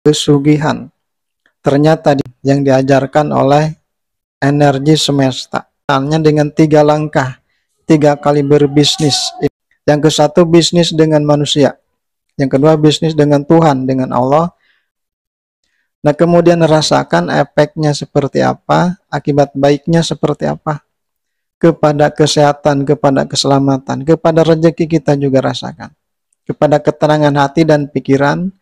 pesugihan. Ternyata yang diajarkan oleh energi semesta. Hanya dengan 3 langkah, 3 kali berbisnis. Yang ke-1 bisnis dengan manusia. Yang kedua bisnis dengan Tuhan, dengan Allah. Nah kemudian rasakan efeknya seperti apa, akibat baiknya seperti apa. Kepada kesehatan, kepada keselamatan, kepada rezeki kita juga rasakan. Kepada ketenangan hati dan pikiran,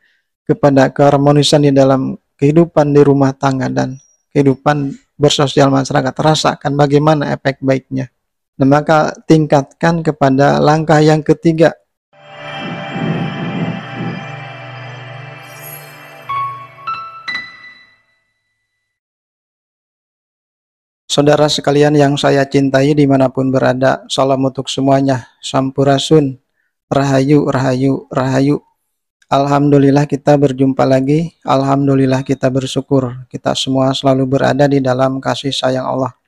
kepada keharmonisan di dalam kehidupan di rumah tangga dan kehidupan bersosial masyarakat, rasakan bagaimana efek baiknya. Nah, maka tingkatkan kepada langkah yang ketiga. Saudara sekalian yang saya cintai dimanapun berada, salam untuk semuanya, Sampurasun, Rahayu, Rahayu, Rahayu. Alhamdulillah kita berjumpa lagi, Alhamdulillah kita bersyukur, kita semua selalu berada di dalam kasih sayang Allah.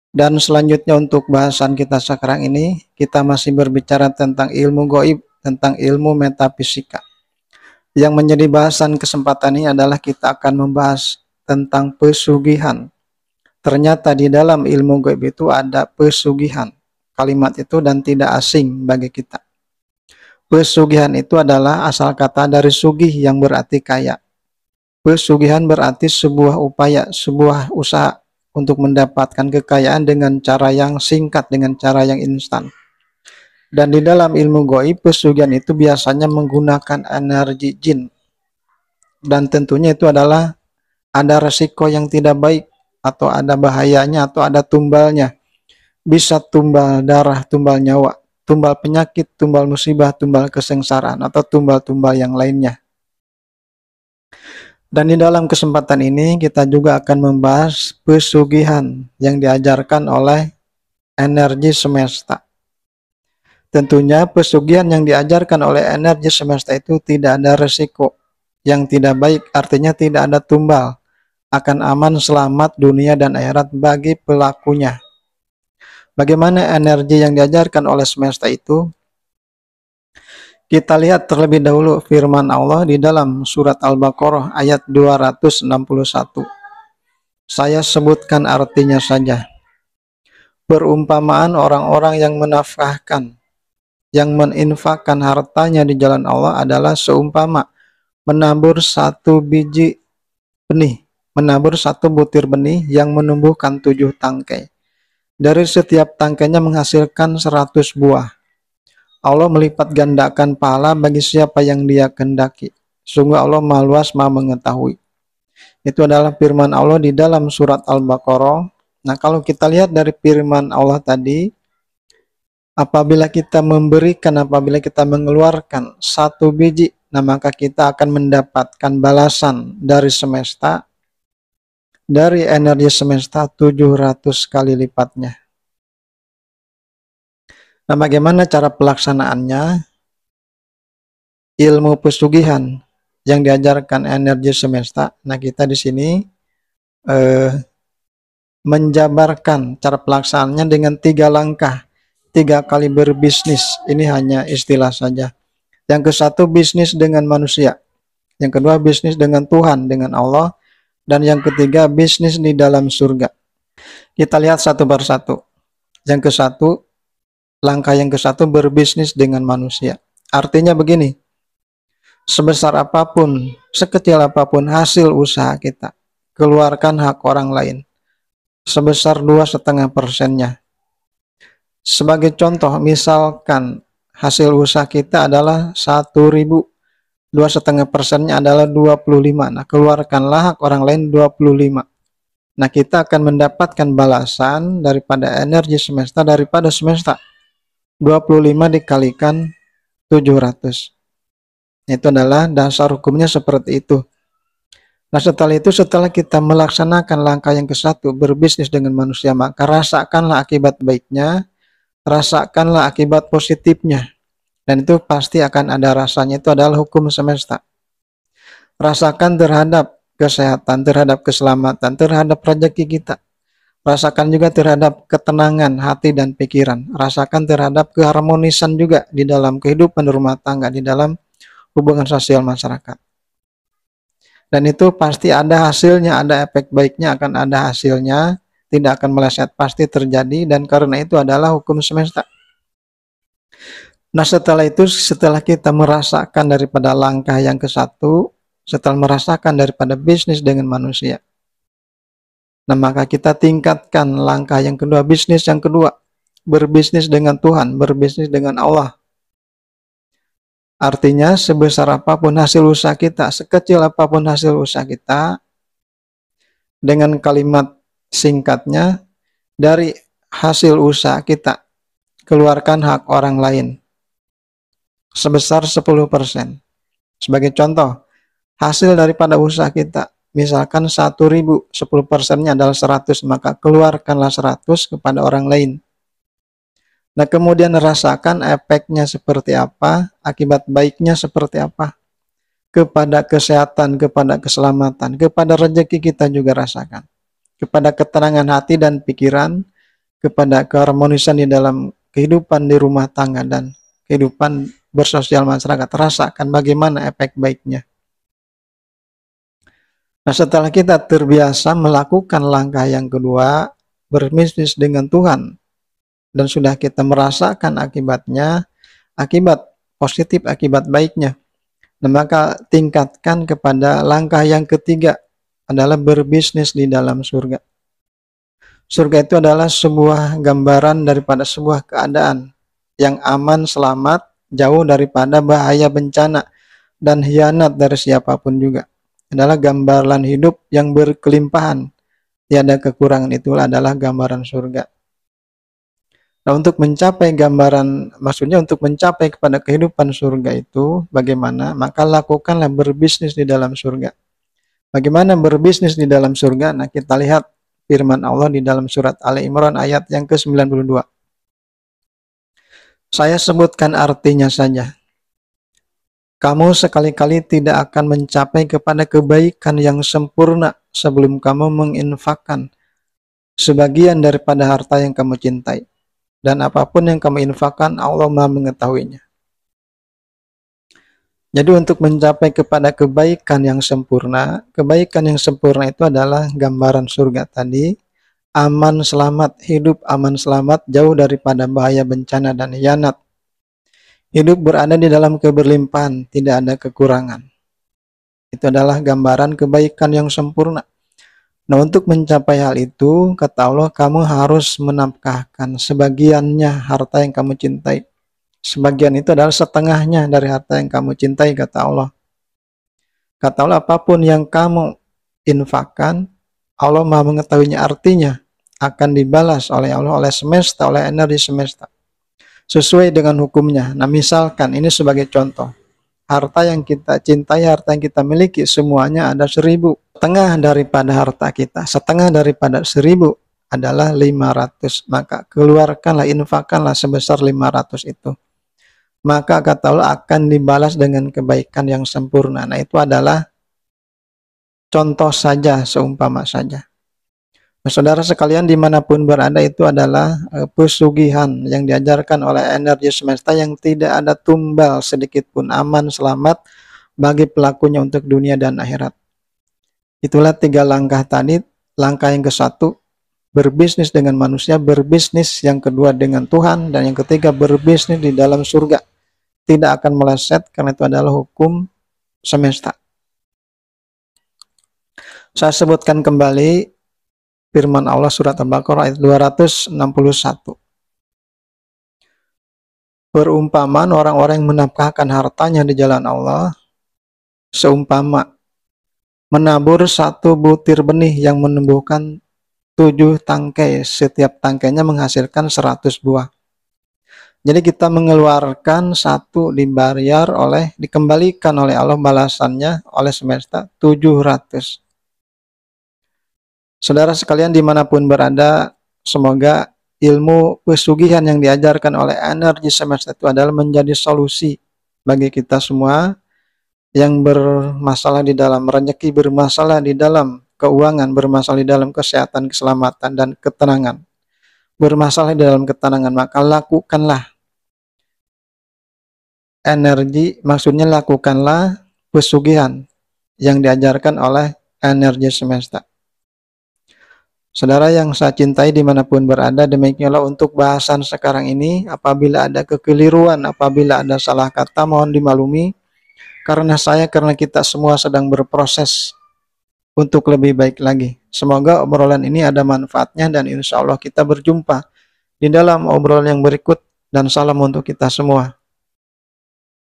Dan selanjutnya untuk bahasan kita sekarang ini, kita masih berbicara tentang ilmu gaib, tentang ilmu metafisika. Yang menjadi bahasan kesempatan ini adalah kita akan membahas tentang pesugihan. Ternyata di dalam ilmu gaib itu ada pesugihan. Kalimat itu dan tidak asing bagi kita. Pesugihan itu adalah asal kata dari sugih yang berarti kaya. Pesugihan berarti sebuah upaya, sebuah usaha untuk mendapatkan kekayaan dengan cara yang singkat, dengan cara yang instan. Dan di dalam ilmu gaib, pesugihan itu biasanya menggunakan energi jin. Dan tentunya itu adalah ada resiko yang tidak baik, atau ada bahayanya, atau ada tumbalnya. Bisa tumbal darah, tumbal nyawa, tumbal penyakit, tumbal musibah, tumbal kesengsaraan, atau tumbal-tumbal yang lainnya. Dan di dalam kesempatan ini kita juga akan membahas pesugihan yang diajarkan oleh energi semesta. Tentunya pesugihan yang diajarkan oleh energi semesta itu tidak ada resiko yang tidak baik, artinya tidak ada tumbal, akan aman selamat dunia dan akhirat bagi pelakunya. Bagaimana energi yang diajarkan oleh semesta itu? Kita lihat terlebih dahulu firman Allah di dalam surat Al-Baqarah ayat 261. Saya sebutkan artinya saja. Perumpamaan orang-orang yang menafkahkan, yang meninfakkan hartanya di jalan Allah adalah seumpama menabur 1 biji benih, menabur 1 butir benih yang menumbuhkan 7 tangkai. Dari setiap tangkainya menghasilkan 100 buah. Allah melipat gandakan pahala bagi siapa yang Dia kehendaki. Sungguh Allah Maha Luas, Maha mengetahui. Itu adalah firman Allah di dalam surat Al-Baqarah. Nah, kalau kita lihat dari firman Allah tadi, apabila kita memberikan, apabila kita mengeluarkan 1 biji, nah maka kita akan mendapatkan balasan dari semesta, dari energi semesta 700 kali lipatnya. Nah, bagaimana cara pelaksanaannya? Ilmu pesugihan yang diajarkan energi semesta. Nah, kita di sini menjabarkan cara pelaksanaannya dengan 3 langkah, 3 kali berbisnis. Ini hanya istilah saja. Yang ke-1 bisnis dengan manusia. Yang kedua bisnis dengan Tuhan, dengan Allah. Dan yang ketiga bisnis di dalam surga. Kita lihat satu persatu. Yang ke-1, langkah yang ke-1 berbisnis dengan manusia. Artinya begini, sebesar apapun, sekecil apapun hasil usaha kita, keluarkan hak orang lain sebesar 2,5%-nya. Sebagai contoh, misalkan hasil usaha kita adalah 1.000, 2,5%-nya adalah 25. Nah, keluarkanlah hak orang lain 25. Nah, kita akan mendapatkan balasan daripada energi semesta, daripada semesta. 25 dikalikan 700. Itu adalah dasar hukumnya seperti itu. Nah, setelah kita melaksanakan langkah yang ke-1, berbisnis dengan manusia, maka rasakanlah akibat baiknya, rasakanlah akibat positifnya. Dan itu pasti akan ada rasanya, itu adalah hukum semesta. Rasakan terhadap kesehatan, terhadap keselamatan, terhadap rezeki kita. Rasakan juga terhadap ketenangan hati dan pikiran. Rasakan terhadap keharmonisan juga di dalam kehidupan rumah tangga, di dalam hubungan sosial masyarakat. Dan itu pasti ada hasilnya, ada efek baiknya, akan ada hasilnya, tidak akan meleset, pasti terjadi, dan karena itu adalah hukum semesta. Nah setelah itu, setelah kita merasakan daripada langkah yang ke satu, setelah merasakan daripada bisnis dengan manusia, nah maka kita tingkatkan langkah yang kedua, bisnis yang kedua, berbisnis dengan Tuhan, berbisnis dengan Allah. Artinya sebesar apapun hasil usaha kita, sekecil apapun hasil usaha kita, dengan kalimat singkatnya, dari hasil usaha kita, keluarkan hak orang lain sebesar 10%. Sebagai contoh, hasil daripada usaha kita, misalkan 1.000, 10%-nya adalah 100, maka keluarkanlah 100 kepada orang lain. Nah kemudian rasakan efeknya seperti apa, akibat baiknya seperti apa, kepada kesehatan, kepada keselamatan, kepada rezeki kita juga rasakan, kepada ketenangan hati dan pikiran, kepada keharmonisan di dalam kehidupan di rumah tangga dan kehidupan bersosial masyarakat, rasakan bagaimana efek baiknya. Nah setelah kita terbiasa melakukan langkah yang kedua, berbisnis dengan Tuhan, dan sudah kita merasakan akibatnya, akibat positif, akibat baiknya, nah maka tingkatkan kepada langkah yang ketiga, adalah berbisnis di dalam surga. Surga itu adalah sebuah gambaran daripada sebuah keadaan yang aman, selamat, jauh daripada bahaya bencana dan hianat dari siapapun juga. Adalah gambaran hidup yang berkelimpahan, tiada kekurangan, itulah adalah gambaran surga. Nah untuk mencapai gambaran, maksudnya untuk mencapai kepada kehidupan surga itu bagaimana? Maka lakukanlah berbisnis di dalam surga. Bagaimana berbisnis di dalam surga? Nah kita lihat firman Allah di dalam surat Ali Imran ayat yang ke-92. Saya sebutkan artinya saja. Kamu sekali-kali tidak akan mencapai kepada kebaikan yang sempurna sebelum kamu menginfakkan sebagian daripada harta yang kamu cintai. Dan apapun yang kamu infakkan, Allah Maha mengetahuinya. Jadi untuk mencapai kepada kebaikan yang sempurna itu adalah gambaran surga tadi, aman selamat, hidup aman selamat, jauh daripada bahaya bencana dan hianat. Hidup berada di dalam keberlimpahan, tidak ada kekurangan. Itu adalah gambaran kebaikan yang sempurna. Nah untuk mencapai hal itu, kata Allah, kamu harus menafkahkan sebagiannya harta yang kamu cintai. Sebagian itu adalah setengahnya dari harta yang kamu cintai, kata Allah. Kata Allah, apapun yang kamu infakkan, Allah Maha mengetahuinya, artinya akan dibalas oleh Allah, oleh semesta, oleh energi semesta, sesuai dengan hukumnya. Nah misalkan, ini sebagai contoh, harta yang kita cintai, harta yang kita miliki, semuanya ada 1.000. Setengah daripada harta kita, setengah daripada 1.000 adalah 500. Maka keluarkanlah, infakkanlah sebesar 500 itu. Maka kata Allah akan dibalas dengan kebaikan yang sempurna. Nah itu adalah contoh saja, seumpama saja. Nah, saudara sekalian dimanapun berada, itu adalah pesugihan yang diajarkan oleh energi semesta yang tidak ada tumbal sedikit pun, aman selamat bagi pelakunya untuk dunia dan akhirat. Itulah 3 langkah tadi. Langkah yang ke-1 berbisnis dengan manusia, berbisnis yang kedua dengan Tuhan, dan yang ketiga berbisnis di dalam surga. Tidak akan meleset karena itu adalah hukum semesta. Saya sebutkan kembali firman Allah surat Al-Baqarah ayat 261. Perumpamaan orang-orang yang menafkahkan hartanya di jalan Allah seumpama menabur 1 butir benih yang menumbuhkan 7 tangkai, setiap tangkainya menghasilkan 100 buah. Jadi kita mengeluarkan 1, dikembalikan oleh Allah balasannya oleh semesta 700. Saudara sekalian dimanapun berada, semoga ilmu pesugihan yang diajarkan oleh energi semesta itu adalah menjadi solusi bagi kita semua yang bermasalah di dalam rezeki, bermasalah di dalam keuangan, bermasalah di dalam kesehatan, keselamatan, dan ketenangan. Bermasalah di dalam ketenangan, maka lakukanlah energi, maksudnya lakukanlah pesugihan yang diajarkan oleh energi semesta. Saudara yang saya cintai dimanapun berada, demikianlah untuk bahasan sekarang ini. Apabila ada kekeliruan, apabila ada salah kata, mohon dimaklumi. Karena kita semua sedang berproses untuk lebih baik lagi. Semoga obrolan ini ada manfaatnya dan insya Allah kita berjumpa di dalam obrolan yang berikut. Dan salam untuk kita semua.